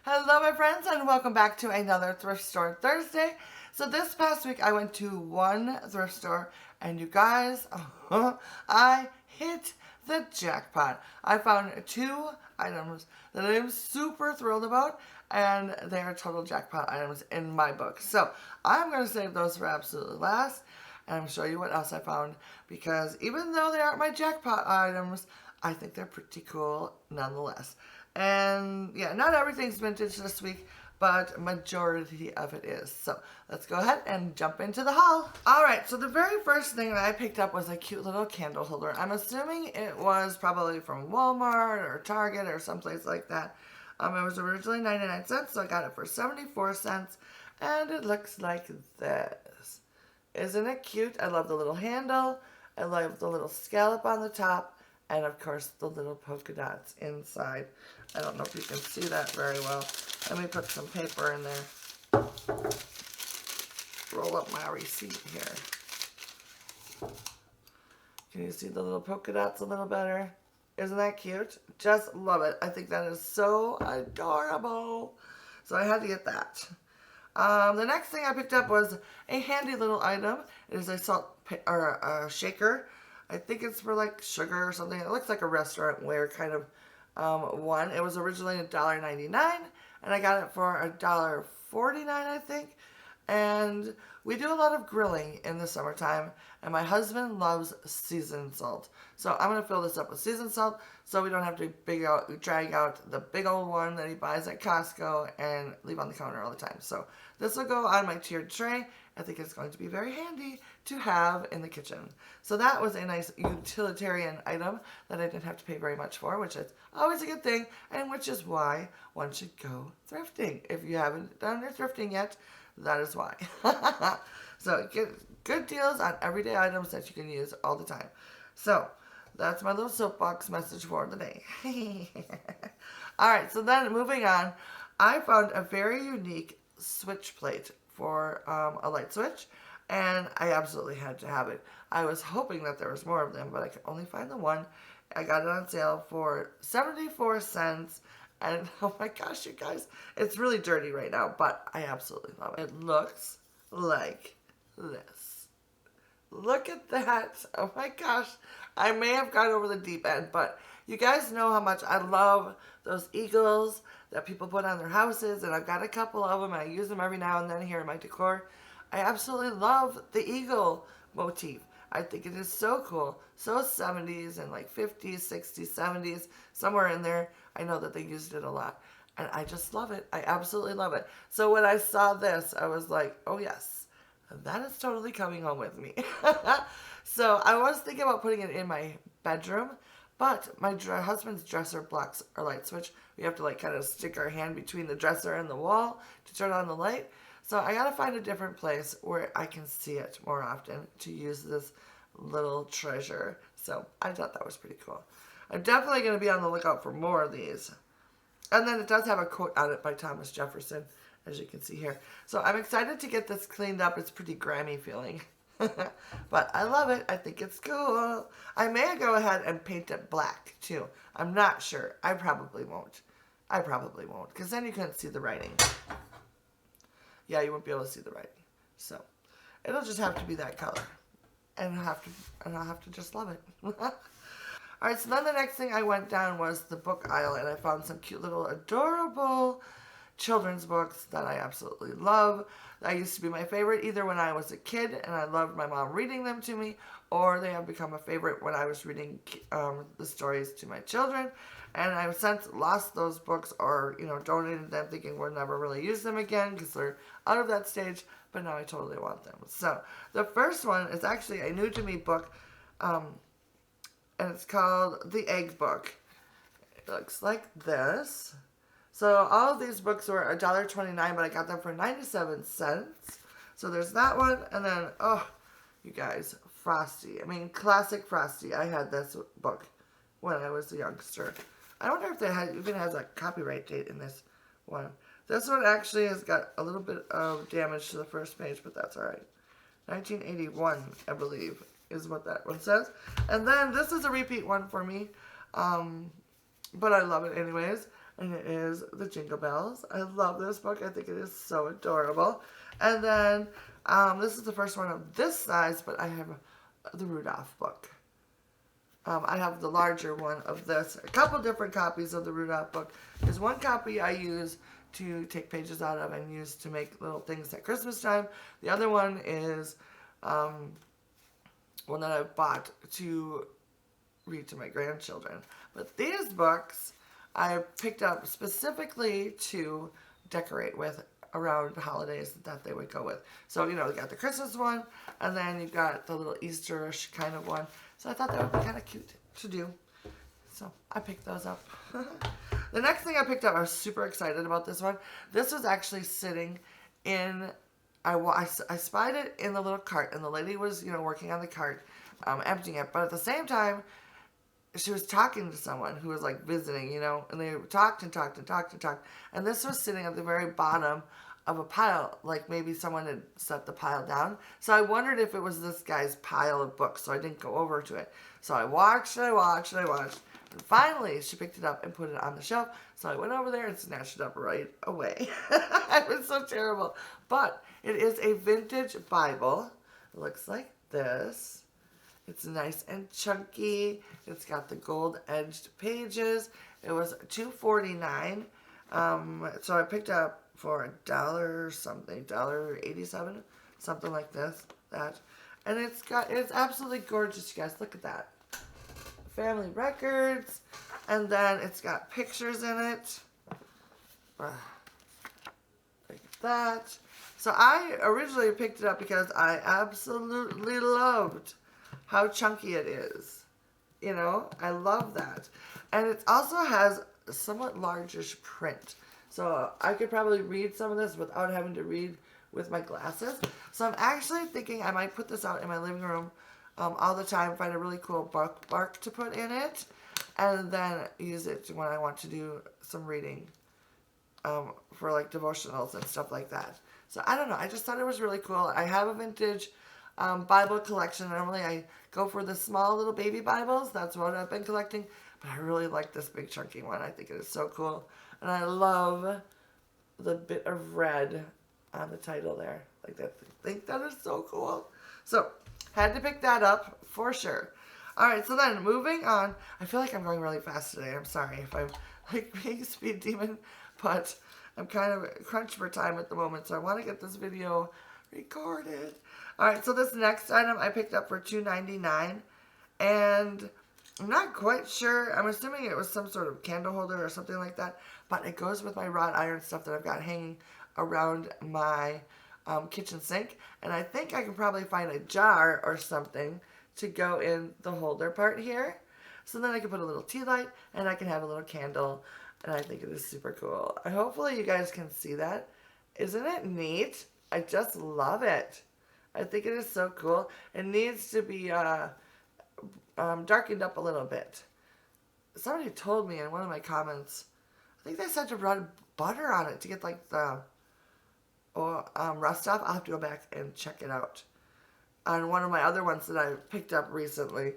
Hello my friends and welcome back to another Thrift Store Thursday. So this past week I went to one thrift store and you guys, I hit the jackpot. I found two items that I'm super thrilled about and they are total jackpot items in my book. So I'm going to save those for absolutely last and I'm show you what else I found because even though they aren't my jackpot items, I think they're pretty cool nonetheless. And yeah, not everything's vintage this week, but majority of it is. So let's go ahead and jump into the haul. All right, so the very first thing that I picked up was a cute little candle holder. I'm assuming it was probably from Walmart or Target or someplace like that. It was originally 99 cents, so I got it for 74 cents. And it looks like this. Isn't it cute? I love the little handle. I love the little scallop on the top. And of course, the little polka dots inside. I don't know if you can see that very well. Let me put some paper in there. Roll up my receipt here. Can you see the little polka dots a little better? Isn't that cute? Just love it. I think that is so adorable. So I had to get that. The next thing I picked up was a handy little item. It is a salt or a shaker. I think it's for like sugar or something. It looks like a restaurant-ware kind of one. It was originally $1.99 and I got it for $1.49, I think. And we do a lot of grilling in the summertime and my husband loves seasoned salt. So I'm going to fill this up with seasoned salt so we don't have to drag out the big old one that he buys at Costco and leave on the counter all the time. So this will go on my tiered tray. I think it's going to be very handy to have in the kitchen. So that was a nice utilitarian item that I didn't have to pay very much for, which is always a good thing, and which is why one should go thrifting. If you haven't done your thrifting yet, that is why. So get good deals on everyday items that you can use all the time. So that's my little soapbox message for the day. Alright, so then moving on, I found a very unique switch plate for a light switch, and I absolutely had to have it. I was hoping that there was more of them, but I could only find the one. I got it on sale for 74 cents, and oh my gosh, you guys, it's really dirty right now, but I absolutely love it. It looks like this. Look at that. Oh my gosh, I may have gone over the deep end, but you guys know how much I love those eagles that people put on their houses, and I've got a couple of them, and I use them every now and then here in my decor. I absolutely love the eagle motif. I think it is so cool. So 70s and like 50s, 60s, 70s, somewhere in there. I know that they used it a lot. And I just love it. I absolutely love it. So when I saw this, I was like, oh yes, that is totally coming home with me. So I was thinking about putting it in my bedroom, but my husband's dresser blocks our light switch. We have to like kind of stick our hand between the dresser and the wall to turn on the light. So I gotta find a different place where I can see it more often to use this little treasure. So I thought that was pretty cool. I'm definitely gonna be on the lookout for more of these. And then it does have a quote on it by Thomas Jefferson, as you can see here. So I'm excited to get this cleaned up. It's pretty grimy feeling. But I love it. I think it's cool. I may go ahead and paint it black too. I'm not sure. I probably won't. Because then you couldn't see the writing. Yeah, you won't be able to see the writing. So it'll just have to be that color. And I'll have to just love it. Alright, so then the next thing I went down was the book aisle, and I found some cute little adorable children's books that I absolutely love. That used to be my favorite either when I was a kid and I loved my mom reading them to me, or they have become a favorite when I was reading the stories to my children. And I've since lost those books or, donated them thinking we'll never really use them again because they're out of that stage, but now I totally want them. So the first one is actually a new to me book, and it's called The Egg Book. It looks like this. So all of these books were $1.29, but I got them for 97 cents. So there's that one, and then, oh, you guys, Frosty. I mean, classic Frosty. I had this book when I was a youngster. I wonder if it even has a copyright date in this one. This one actually has got a little bit of damage to the first page, but that's alright. 1981, I believe, is what that one says. And then this is a repeat one for me, but I love it anyways. and it is the Jingle Bells. I love this book. I think it is so adorable. And then this is the first one of this size, but I have the Rudolph book. I have the larger one of this. A couple different copies of the Rudolph book. There's one copy I use to take pages out of and use to make little things at Christmas time. The other one is one that I bought to read to my grandchildren. But these books I picked up specifically to decorate with around the holidays that they would go with. So, you know, you got the Christmas one, and then you've got the little Easterish kind of one. So I thought that would be kind of cute to do. So I picked those up. The next thing I picked up, I was super excited about this one. This was actually sitting in, I spied it in the little cart, and the lady was, you know, working on the cart, emptying it. But at the same time, she was talking to someone who was like visiting, you know, and they talked and talked and talked and talked. And this was sitting at the very bottom of a pile, like maybe someone had set the pile down. So I wondered if it was this guy's pile of books, so I didn't go over to it. So I watched and I watched and I watched. And finally, she picked it up and put it on the shelf. So I went over there and snatched it up right away. It was so terrible. But it is a vintage Bible. It looks like this. It's nice and chunky. It's got the gold-edged pages. It was $2.49. So I picked up for $1 something, $1.87, something like this. And it's absolutely gorgeous, you guys. Look at that. Family records, and then it's got pictures in it. Look at that. So I originally picked it up because I absolutely loved how chunky it is. You know, I love that. And it also has a somewhat largish print. So I could probably read some of this without having to read with my glasses. So I'm actually thinking I might put this out in my living room all the time, find a really cool bookmark to put in it, and then use it when I want to do some reading for like devotionals and stuff like that. So I don't know, I just thought it was really cool. I have a vintage Bible collection. Normally I go for the small little baby Bibles. That's what I've been collecting. But I really like this big chunky one. I think it is so cool. And I love the bit of red on the title there. Like that. I think that is so cool. So had to pick that up for sure. Alright, so then moving on. I feel like I'm going really fast today. I'm sorry if I'm like being a speed demon, but I'm kind of crunched for time at the moment, so I want to get this video recorded. Alright, so this next item I picked up for $2.99, and I'm not quite sure. I'm assuming it was some sort of candle holder or something like that, but it goes with my wrought iron stuff that I've got hanging around my kitchen sink, and I think I can probably find a jar or something to go in the holder part here. So then I can put a little tea light, and I can have a little candle, and I think it is super cool. Hopefully you guys can see that. Isn't it neat? I just love it. I think it is so cool. It needs to be darkened up a little bit. Somebody told me in one of my comments, I think they said to run butter on it to get like the rust off. I'll have to go back and check it out on one of my other ones that I picked up recently.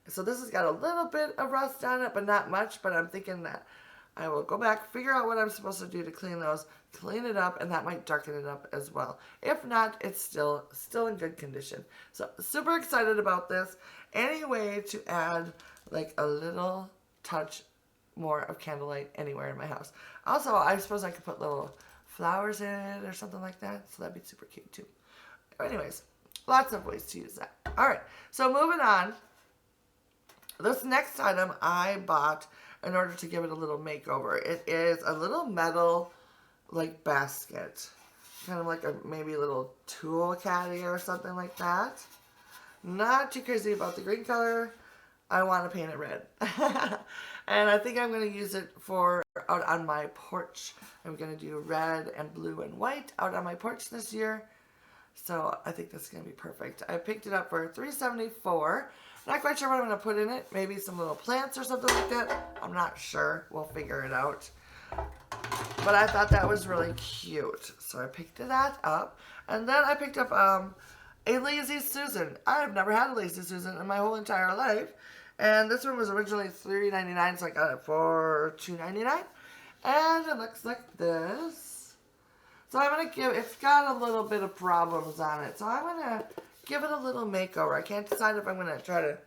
So this has got a little bit of rust on it, but not much. But I'm thinking that I will go back, figure out what I'm supposed to do to clean those, clean it up, and that might darken it up as well. If not, it's still in good condition. So super excited about this. Any way to add like a little touch more of candlelight anywhere in my house. Also, I suppose I could put little flowers in it or something like that. So that'd be super cute too. Anyways, lots of ways to use that. All right, so moving on. This next item I bought in order to give it a little makeover. It is a little metal like basket. Kind of like a maybe a little tool caddy or something like that. Not too crazy about the green color. I want to paint it red. And I think I'm going to use it for out on my porch. I'm going to do red and blue and white out on my porch this year. So I think that's going to be perfect. I picked it up for $3.74. Not quite sure what I'm going to put in it. Maybe some little plants or something like that. I'm not sure. We'll figure it out. But I thought that was really cute. So I picked that up. And then I picked up a Lazy Susan. I've never had a Lazy Susan in my whole entire life. And this one was originally $3.99, so I got it for $2.99. And it looks like this. So I'm going to give, it's got a little bit of problems on it. So I'm going to give it a little makeover. I can't decide if I'm going to try to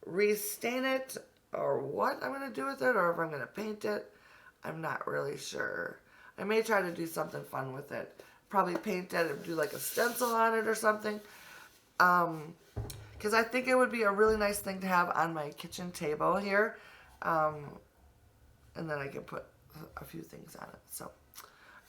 restain it or what I'm going to do with it, or if I'm going to paint it. I'm not really sure. I may try to do something fun with it. Probably paint it and do like a stencil on it or something. Because I think it would be a really nice thing to have on my kitchen table here. And then I can put a few things on it. So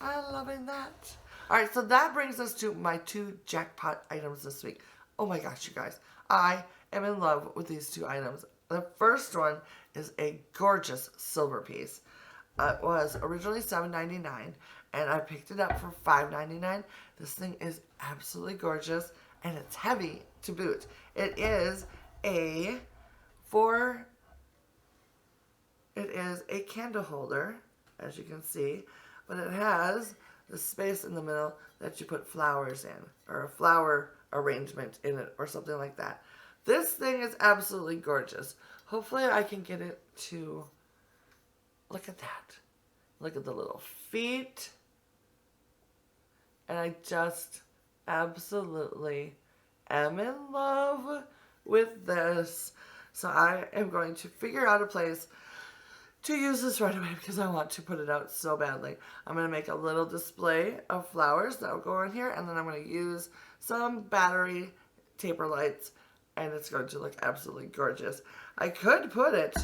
I'm loving that. All right, so that brings us to my 2 jackpot items this week. Oh my gosh, you guys. I am in love with these 2 items. The first one is a gorgeous silver piece. It was originally $7.99, and I picked it up for $5.99. This thing is absolutely gorgeous, and it's heavy to boot. It is a candle holder, as you can see, but it has the space in the middle that you put flowers in, or a flower arrangement in it, or something like that. This thing is absolutely gorgeous. Hopefully I can get it to, look at that. Look at the little feet. And I just absolutely am in love with this. So I am going to figure out a place to use this right away because I want to put it out so badly. I'm going to make a little display of flowers that will go in here, and then I'm going to use some battery taper lights, and it's going to look absolutely gorgeous. I could put it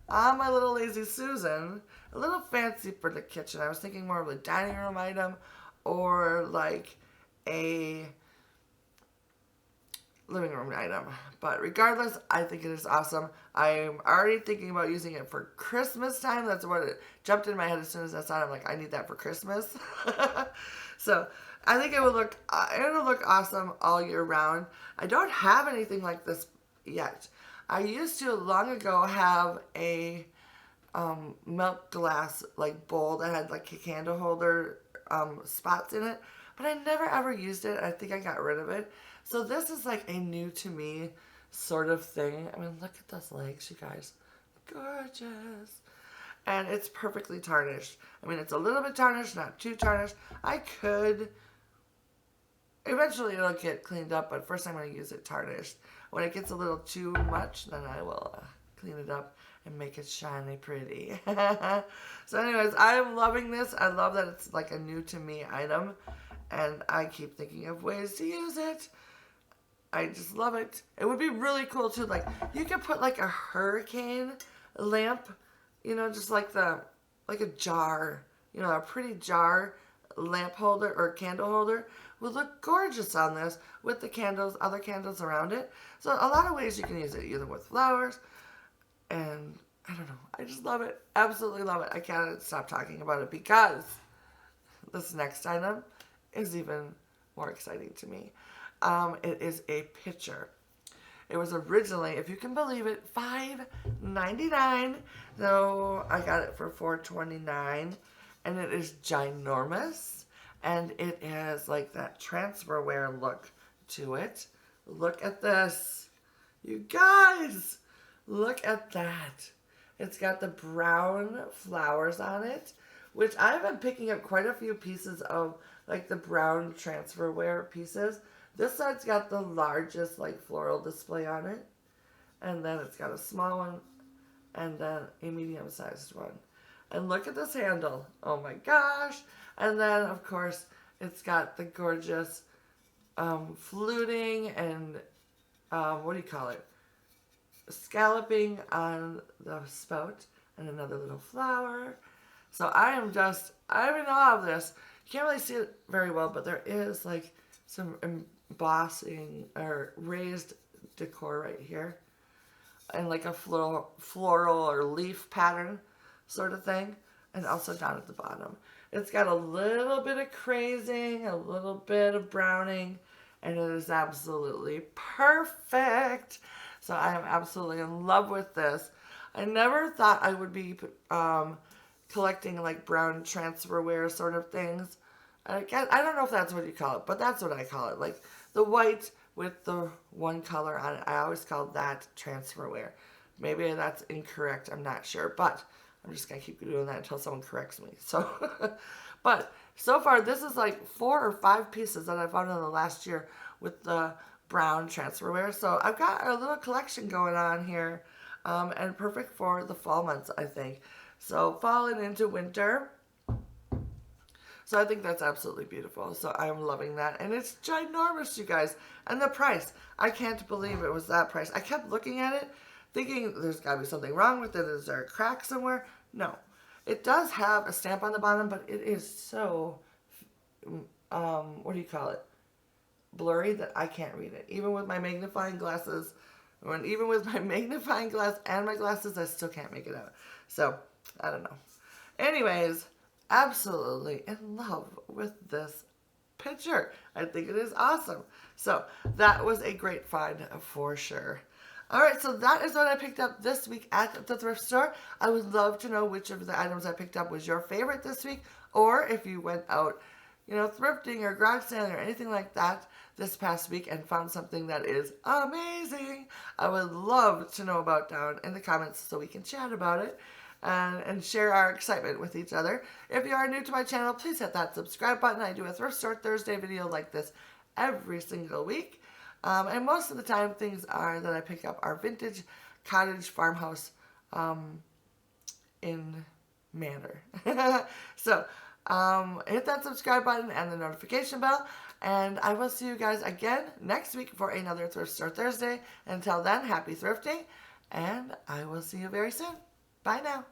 on my little Lazy Susan, a little fancy for the kitchen. I was thinking more of a dining room item or like a living room item. But regardless, I think it is awesome. I'm already thinking about using it for Christmas time. That's what it jumped in my head as soon as I saw it. I'm like, I need that for Christmas. So I think it'll look awesome all year round. I don't have anything like this yet. I used to long ago have a milk glass like bowl that had like a candle holder spots in it, but I never ever used it. I think I got rid of it. So this is like a new to me sort of thing. I mean, look at those legs, you guys. Gorgeous. And it's perfectly tarnished. I mean, it's a little bit tarnished, not too tarnished. I could, eventually it'll get cleaned up, but first I'm going to use it tarnished. When it gets a little too much, then I will clean it up and make it shiny pretty. So anyways, I'm loving this. I love that it's like a new to me item, and I keep thinking of ways to use it. I just love it. It would be really cool too. Like you could put like a hurricane lamp, you know, just like a jar, you know, a pretty jar lamp holder or candle holder would look gorgeous on this with the candles, other candles around it. So a lot of ways you can use it, either with flowers, and I don't know. I just love it. Absolutely love it. I can't stop talking about it because this next item is even more exciting to me. It is a pitcher. It was originally, if you can believe it, $5.99. So I got it for $4.29, and it is ginormous, and it has like that transferware look to it. Look at this, you guys. Look at that. It's got the brown flowers on it, which I've been picking up quite a few pieces of like the brown transferware pieces. This side's got the largest like floral display on it, and then it's got a small one, and then a medium-sized one. And look at this handle. Oh my gosh. And then of course it's got the gorgeous fluting and what do you call it? Scalloping on the spout, and another little flower. So I'm in awe of this. You can't really see it very well, but there is like some embossing or raised decor right here, and like a floral or leaf pattern sort of thing, and also down at the bottom. It's got a little bit of crazing, a little bit of browning, and it is absolutely perfect. So I am absolutely in love with this. I never thought I would be collecting like brown transferware sort of things. I don't know if that's what you call it, but that's what I call it. Like the white with the one color on it. I always called that transferware. Maybe that's incorrect. I'm not sure. But I'm just going to keep doing that until someone corrects me. So, but so far, this is like 4 or 5 pieces that I found in the last year with the brown transferware. So I've got a little collection going on here, and perfect for the fall months, I think. So fall and into winter. So I think that's absolutely beautiful. So I'm loving that. And it's ginormous, you guys. And the price, I can't believe it was that price. I kept looking at it, thinking there's got to be something wrong with it. Is there a crack somewhere? No. It does have a stamp on the bottom, but it is so, what do you call it? Blurry that I can't read it. Even with my magnifying glasses, even with my magnifying glass and my glasses, I still can't make it out. So, I don't know. Anyways, absolutely in love with this picture. I think it is awesome. So that was a great find for sure. Alright, so that is what I picked up this week at the thrift store. I would love to know which of the items I picked up was your favorite this week, or if you went out, thrifting or garage sailing or anything like that this past week and found something that is amazing. I would love to know about down in the comments so we can chat about it and share our excitement with each other. If you are new to my channel, please hit that subscribe button. I do a Thrift Store Thursday video like this every single week. And most of the time, things that I pick up are vintage cottage farmhouse in manner. So, hit that subscribe button and the notification bell. And I will see you guys again next week for another Thrift Store Thursday. Until then, happy thrifting. And I will see you very soon. Bye now.